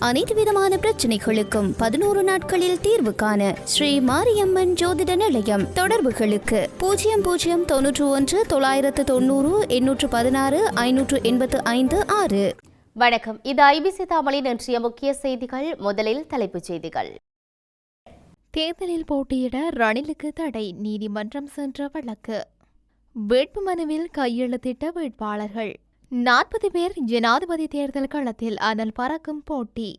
அனைத்து விதமான பிரச்சனைகளுக்கும் 11 நாட்களில் தீர்வு காண ஸ்ரீ மாரியம்மன் ஜோதிட நிலையம். தொடர்புகளுக்கு 0091 990 816 585 6. வணக்கம், இது ஐபிசி தமிழின் இன்றைய முக்கிய செய்திகள். முதலில் தலைப்புச் செய்திகள். தேர்தலில் போட்டியிட ரணிலுக்கு தடை, நீதிமன்றம் சென்ற வழக்கு. வேட்புமனுவில் கையெழுத்திட்ட வேட்பாளர்கள் 40 பேர். ஜனாதிபதி தேர்தல் களத்தில் அனல் பறக்கும் போட்டி.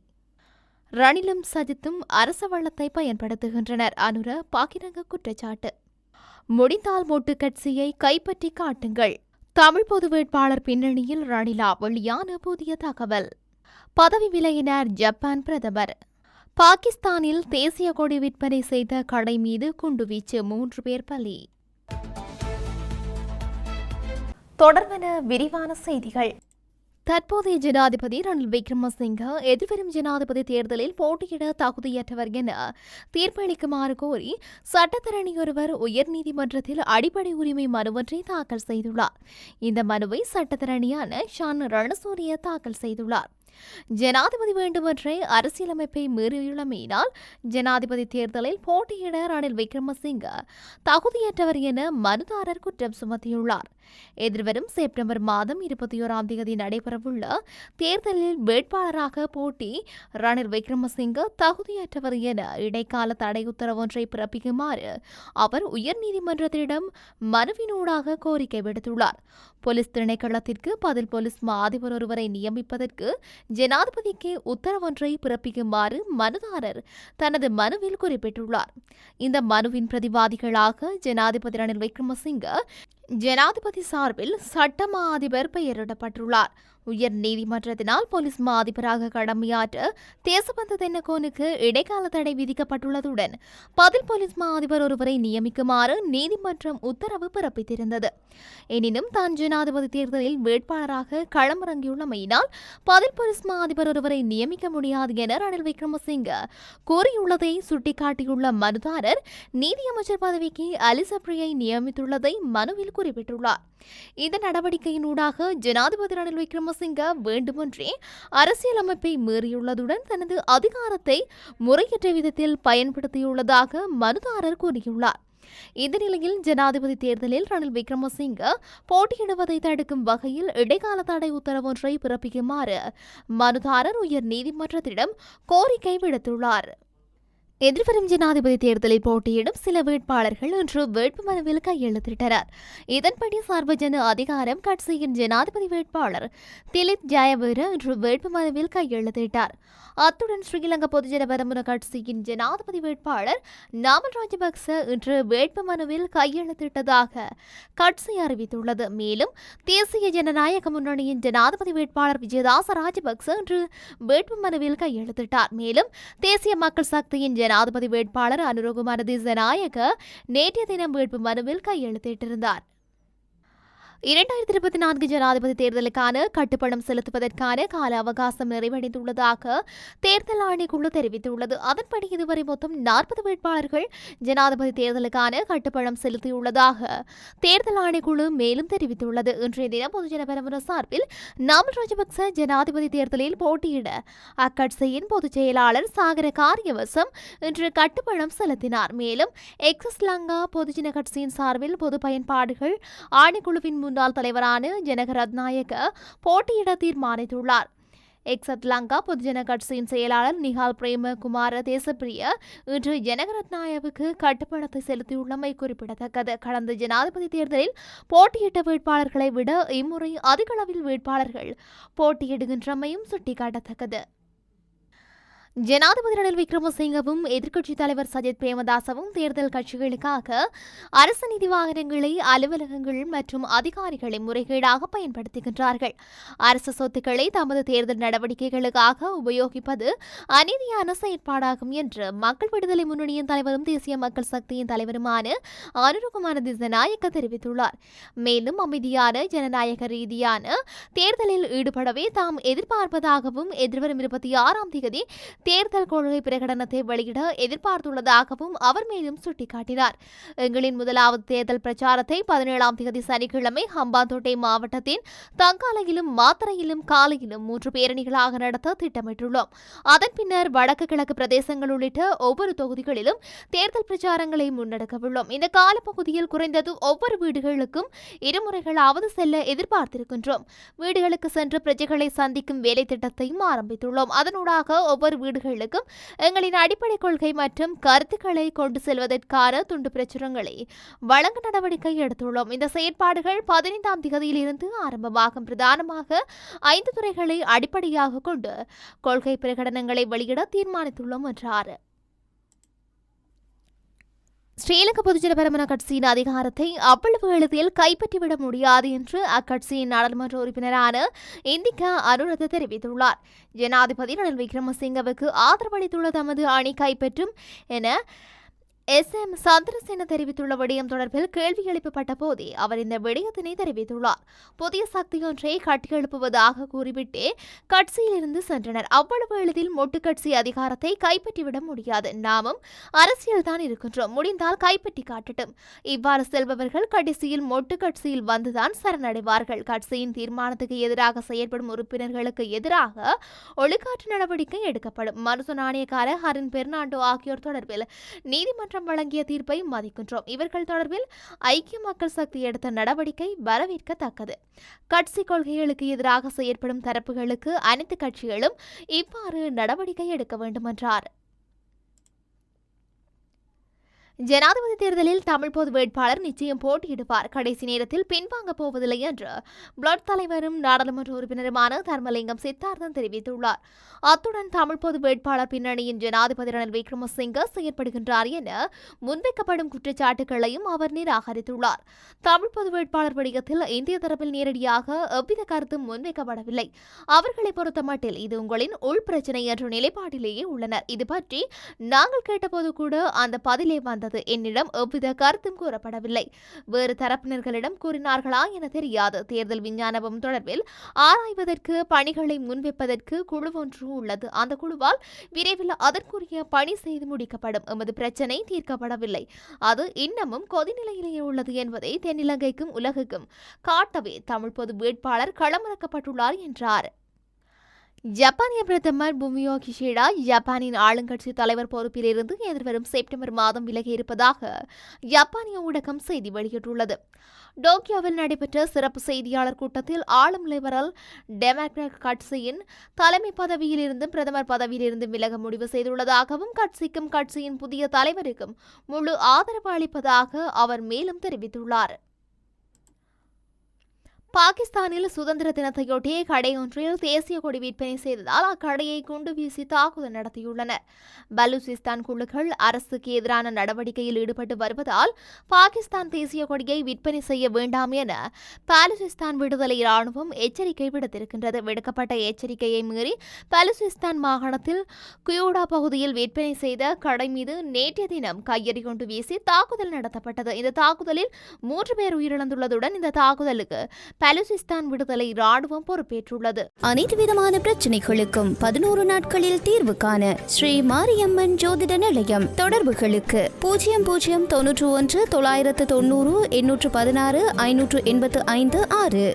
ரணிலும் சஜித்தும் அரச வளத்தை பயன்படுத்துகின்றனர், அனுர பாக்கிரங்க குற்றச்சாட்டு. முடிந்தால் மொட்டு கட்சியை கைப்பற்றி காட்டுங்கள். தமிழ் பொது வேட்பாளர் பின்னணியில் ரணிலா, வெளியான புதிய தகவல். பதவி விலகினார் ஜப்பான் பிரதமர். பாகிஸ்தானில் தேசிய கொடி விற்பனை செய்த கடை மீது குண்டுவீச்சு, 3 பேர் பலி. தொடர்பான விரிவான செய்திகள். தற்போதைய ஜனாதிபதி ரணில் விக்ரமசிங்க எதிர்வரும் ஜனாதிபதி தேர்தலில் போட்டியிட தகுதியற்றவர் என தீர்ப்பளிக்குமாறு கோரி சட்டத்தரணி ஒருவர் உயர்நீதிமன்றத்தில் அடிப்படை உரிமை மனுவொன்றை தாக்கல் செய்துள்ளார். இந்த மனுவை சட்டத்தரணியான ஷான் ரணசூரிய தாக்கல் செய்துள்ளார். ஜனாதிபதி வேண்டுமென்றே அரசியலமைப்பை மீறியுள்ளமையினால் ஜனாதிபதி தேர்தலில் போட்டியிட ரணில் விக்ரமசிங்க தகுதியற்றவர் என மனுதாரர் குற்றம் சுமத்தியுள்ளார். எதிர்வரும் செப்டம்பர் மாதம் 21ஆம் தேதி நடைபெறவுள்ள தேர்தலில் வேட்பாளராக போட்டி ரணில் விக்ரமசிங்க தகுதியற்றவர் என இடைக்கால தடை உத்தரவொன்றை பிறப்பிக்குமாறு அவர் உயர்நீதிமன்றத்திடம் மனுவினூடாக கோரிக்கை விடுத்துள்ளார். போலீஸ் திணைக்களத்திற்கு பதில் போலீஸ் மா அதிபர் ஒருவரை நியமிப்பதற்கு ஜனாதிபதிக்கு உத்தரவொன்றை பிறப்பிக்குமாறு மனுதாரர் தனது மனுவில் குறிப்பிட்டுள்ளார். இந்த மனுவின் பிரதிவாதிகளாக ஜனாதிபதி ரணில் விக்ரமசிங்க, ஜனாதிபதி சார்பில் சட்டமா அதிபர் பெயரிடப்பட்டுள்ளார். உயர் நீதிமன்றத்தினால் போலீஸ் மா அதிபராக கடமையாற்ற தேசபந்து தென்னகோனுக்கு இடைக்கால தடை விதிக்கப்பட்டுள்ளதுடன் பதில் போலீஸ் மா அதிபர் ஒருவரை நியமிக்குமாறு நீதிமன்றம் உத்தரவு பிறப்பித்திருந்தது. எனினும் தான் ஜனாதிபதி தேர்தலில் வேட்பாளராக களமிறங்கியுள்ளமையினால் பதில் போலீஸ் மா அதிபர் ஒருவரை நியமிக்க முடியாது என ரணில் விக்ரமசிங்க கூறியுள்ளதை சுட்டிக்காட்டியுள்ள மனுதாரர் நீதியமைச்சர் பதவிக்கு அலிசப்ரியை நியமித்துள்ளதை மனுவில் குறிப்பிட்டுள்ளார். இந்த நடவடிக்கையினூடாக ஜனாதிபதி ரணில் விக்ரமசிங்க வேண்டுமென்றே அரசியலமைப்பை மீறியுள்ளதுடன் தனது அதிகாரத்தை முறையற்ற விதத்தில் பயன்படுத்தியுள்ளதாக மனுதாரர் கூறியுள்ளார். இந்த நிலையில் ஜனாதிபதி தேர்தலில் ரணில் விக்ரமசிங்க போட்டியிடுவதை தடுக்கும் வகையில் இடைக்கால தடை உத்தரவொன்றை பிறப்பிக்குமாறு மனுதாரர் உயர் நீதிமன்றத்திடம் கோரிக்கை விடுத்துள்ளார். எதிர்வரும் ஜனாதிபதி தேர்தலில் போட்டியிடும் சில வேட்பாளர்கள் இன்று வேட்புமனுவில் கையெழுத்திட்டனர். இதன்படி சர்வஜன அதிகாரம் கட்சியின் ஜனாதிபதி வேட்பாளர் திலித் ஜயவீர இன்று வேட்புமனுவில் கையெழுத்திட்டார். அத்துடன் ஸ்ரீலங்கா பொதுஜன பெரமுன கட்சியின் ஜனாதிபதி வேட்பாளர் நாமல் ராஜபக்ச இன்று வேட்புமனுவில் கையெழுத்திட்டதாக கட்சி அறிவித்துள்ளது. மேலும் தேசிய ஜனநாயக முன்னணியின் ஜனாதிபதி வேட்பாளர் விஜயதாச ராஜபக்ச இன்று வேட்புமனுவில் கையெழுத்திட்டார். மேலும் தேசிய மக்கள் சக்தியின் ஜனாதிபதி வேட்பாளர் அனுரகுமார திசாநாயக்க நேற்றைய தினம் வேட்புமனுவில் கையெழுத்திட்டிருந்தார். 2024 ஜனாதிபதி தேர்தலுக்கான கட்டுப்பணம் செலுத்துவதற்கான கால அவகாசம் நிறைவடைந்துள்ளதாக தேர்தல் ஆணைக்குழு தெரிவித்துள்ளது. அதன்படி இதுவரை மொத்தம் 40 வேட்பாளர்கள் ஜனாதிபதி தேர்தலுக்கான கட்டுப்பணம் செலுத்தியுள்ளதாக தேர்தல் ஆணைக்குழு மேலும் தெரிவித்துள்ளது. இன்றைய தினம் பொதுஜன பெரமுன சார்பில் நாமல் ராஜபக்ச ஜனாதிபதி தேர்தலில் போட்டியிட அக்கட்சியின் பொதுச் செயலாளர் சாகர காரியவசம் இன்று கட்டுப்பணம் செலுத்தினார். மேலும் எக்ஸஸ் லங்கா பொதுஜன கட்சியின் சார்பில் பொது பயன்பாடுகள் ஆணைக்குழுவின் முன்னாள் தலைவரான ஜனக ரத்நாயக்க போட்டியிட தீர்மானித்துள்ளார். எக்ஸத் லங்கா பொதுஜன கட்சியின் செயலாளர் நிஹால் பிரேம குமார தேசப்பிரிய இன்று ஜனக ரத்நாயவுக்கு கட்டுப்பணத்தை செலுத்தியுள்ளமை குறிப்பிடத்தக்கது. கடந்த ஜனாதிபதி தேர்தலில் போட்டியிட்ட வேட்பாளர்களை விட இம்முறை அதிகளவில் வேட்பாளர்கள் போட்டியிடுகின்றமையும் சுட்டிக்காட்டத்தக்கது. ஜனாதிபதி ரணில் விக்ரமசிங்கவும் எதிர்க்கட்சித் தலைவர் சஜித் பிரேமதாசவும் தேர்தல் கட்சிகளுக்காக அரசு நிதி வாகனங்களை, அலுவலகங்கள் மற்றும் அதிகாரிகளை முறைகேடாக பயன்படுத்துகின்றார்கள். அரசு சொத்துக்களை தமது தேர்தல் நடவடிக்கைகளுக்காக உபயோகிப்பது அநீதியான செயற்பாடாகும் என்று மக்கள் விடுதலை முன்னணியின் தலைவரும் தேசிய மக்கள் சக்தியின் தலைவருமான அனுரகுமார திசாநாயக்க தெரிவித்துள்ளார். மேலும் அமைதியான ஜனநாயக ரீதியான தேர்தலில் ஈடுபடவே தாம் எதிர்பார்ப்பதாகவும் எதிர்வரும் 26ஆம் தேதி தேர்தல் கொள்கை பிரகடனத்தை வெளியிட எதிர்பார்த்துள்ளதாகவும் அவர் மேலும் சுட்டிக்காட்டினார். எங்களின் முதலாவது தேர்தல் பிரச்சாரத்தை 17ஆம் தேதி சனிக்கிழமை ஹம்பாந்தோட்டை மாவட்டத்தின் தங்காலையிலும் மாத்தறையிலும் காலையிலும் 3 பேரணிகளாக நடத்த திட்டமிட்டுள்ளோம். அதன் பின்னர் வடக்கு கிழக்கு பிரதேசங்கள் உள்ளிட்ட ஒவ்வொரு தொகுதிகளிலும் தேர்தல் பிரச்சாரங்களை முன்னெடுக்கவுள்ளோம். இந்த காலப்பகுதியில் குறைந்தது ஒவ்வொரு வீடுகளுக்கும் 2 முறைகளாவது செல்ல எதிர்பார்த்திருக்கின்றோம். வீடுகளுக்கு சென்று பிரஜைகளை சந்திக்கும் வேலை திட்டத்தையும் ஆரம்பித்துள்ளோம். அதனூடாக ஒவ்வொரு வீடுகளுக்கும் எங்களின் அடிப்படை கொள்கை மற்றும் கருத்துக்களை கொண்டு செல்வதற்கான துண்டு பிரச்சுரங்களை வழங்க நடவடிக்கை எடுத்துள்ளோம். இந்த செயற்பாடுகள் 15ஆம் தேதியிலிருந்து ஆரம்பமாகும். பிரதானமாக 5 துறைகளை அடிப்படையாக கொண்டு கொள்கை பிரகடனங்களை வெளியிட தீர்மானித்துள்ளோம் என்றார். ஸ்ரீலங்கா பொதுஜன பெரமுன கட்சியின் அதிகாரத்தை அவ்வளவு எளிதில் கைப்பற்றிவிட முடியாது என்று அக்கட்சியின் நாடாளுமன்ற உறுப்பினரான இந்திகா அனுரத தெரிவித்துள்ளார். ஜனாதிபதி ரணில் விக்ரமசிங்கவுக்கு ஆதரவளித்துள்ள தமது அணி கைப்பற்றும் என SM சந்திரசேன தெரிவித்துள்ள விடயம் தொடர்பில் கேள்வி எழுப்பப்பட்ட போதே அவர் இந்த விடயத்தினை தெரிவித்துள்ளார். புதிய சக்தி ஒன்றை கட்டியெழுப்புவதாக கூறிவிட்டே கட்சியிலிருந்து சென்றனர். அவ்வளவு எளிதில் மொட்டு கட்சி அதிகாரத்தை கைப்பற்றிவிட முடியாது. நாமும் அரசியல் தான் இருக்கின்றோம். முடிந்தால் கைப்பற்றி காட்டட்டும். இவ்வாறு செல்பவர்கள் கடைசியில் மொட்டு கட்சியில் வந்துதான் சரணடைவார்கள். கட்சியின் தீர்மானத்துக்கு எதிராக செயற்படும் உறுப்பினர்களுக்கு எதிராக ஒழுக்காற்று நடவடிக்கை எடுக்கப்படும். மருத்துவ நாணயக்கார ஹரின் பெர்னாண்டோ ஆகியோர் தொடர்பில் நீதிமன்றம் வழங்கிய தீர்ப்பை மதிக்கின்றோம். இவர்கள் தொடர்பில் ஐக்கிய மக்கள் சக்தி எடுத்த நடவடிக்கை வரவேற்கத்தக்கது. கட்சி கொள்கைகளுக்கு எதிராக செயற்படும் தரப்புகளுக்கு அனைத்து கட்சிகளும் இவ்வாறு நடவடிக்கை எடுக்க வேண்டும் என்றார். ஜனாதிபதி தேர்தலில் தமிழ் பொது வேட்பாளர் நிச்சயம் போட்டியிடுவார். கடைசி நேரத்தில் பின்வாங்க போவதில்லை என்று பிளட் தலைவரும் நாடாளுமன்ற உறுப்பினருமான தர்மலிங்கம் சித்தார்த்தன் தெரிவித்துள்ளார். அத்துடன் தமிழ் பொது வேட்பாளர் பின்னணியின் ஜனாதிபதி ரணில் விக்ரமசிங்க செயற்படுகின்றார் என முன்வைக்கப்படும் குற்றச்சாட்டுகளையும் அவர் நிராகரித்துள்ளார். தமிழ் பொது வேட்பாளர் விடயத்தில் இந்திய தரப்பில் நேரடியாக எவ்வித கருத்தும் முன்வைக்கப்படவில்லை. அவர்களை பொறுத்தமட்டில் இது உங்களின் உள் பிரச்சினை என்ற நிலைப்பாட்டிலேயே உள்ளனர். இது பற்றி நாங்கள் கேட்டபோது கூட அந்த பதிலே வந்தது. என்னிடம் எவ்வித கருத்தும் கூறப்படவில்லை. வேறு தரப்பினர்களிடம் கூறினார்களா என தெரியாது. தேர்தல் விஞ்ஞானம் தொடர்பில் ஆராய்வதற்கு பணிகளை முன்வைப்பதற்கு குழு ஒன்று உள்ளது. அந்த குழுவால் விரைவில் அதற்குரிய பணி செய்து முடிக்கப்படும். எமது பிரச்சினை தீர்க்கப்படவில்லை. அது இன்னமும் கொதிநிலையிலேயே உள்ளது என்பதை தென்னிலங்கைக்கும் உலகுக்கும் காட்டவே தமிழ் பொது வேட்பாளர் களமிறக்கப்பட்டுள்ளார் என்றார். ஜப்பானிய பிரதமர் ஃபுமியோ கிஷிடா ஜப்பானின் ஆளுங்கட்சி தலைவர் பொறுப்பிலிருந்து எதிர்வரும் செப்டம்பர் மாதம் விலகியிருப்பதாக ஜப்பானிய ஊடகம் செய்தி வெளியிட்டுள்ளது. டோக்கியோவில் நடைபெற்ற சிறப்பு செய்தியாளர் கூட்டத்தில் ஆளும் லிபரல் டெமோக்ராட் கட்சியின் தலைமை பதவியிலிருந்து பிரதமர் பதவியிலிருந்து விலக முடிவு செய்துள்ளதாகவும் கட்சிக்கும் கட்சியின் புதிய தலைவருக்கும் முழு ஆதரவு அளிப்பதாக அவர் மேலும் தெரிவித்துள்ளார். பாகிஸ்தானில் சுதந்திர தினத்தையொட்டிய கடை ஒன்றில் தேசிய கொடி விற்பனை செய்ததால் அக்கடையை குண்டு வீசி தாக்குதல் நடத்தியுள்ளனர். பலூச்சிஸ்தான் குழுக்கள் அரசுக்கு எதிரான நடவடிக்கையில் ஈடுபட்டு வருவதால் பாகிஸ்தான் தேசிய கொடியை விற்பனை செய்ய வேண்டாம் என பலூச்சிஸ்தான் விடுதலை ராணுவம் எச்சரிக்கை விடுத்திருக்கின்றது. விடுக்கப்பட்ட எச்சரிக்கையை மீறி பலூச்சிஸ்தான் மாகாணத்தில் குயூடா பகுதியில் விற்பனை செய்த கடை மீது நேற்றைய தினம் கையெறி கொண்டு வீசி தாக்குதல் நடத்தப்பட்டது. இந்த தாக்குதலில் 3 பேர் உயிரிழந்துள்ளதுடன் இந்த தாக்குதலுக்கு பலூச்சிஸ்தான் விடுதலை ராணுவம் பொறுப்பேற்றுள்ளது. அனைத்து விதமான பிரச்சனைகளுக்கும் 11 நாட்களில் தீர்வு காண ஸ்ரீ மாரியம்மன் ஜோதிட நிலையம். தொடர்புகளுக்கு 0091 990 816 585 6.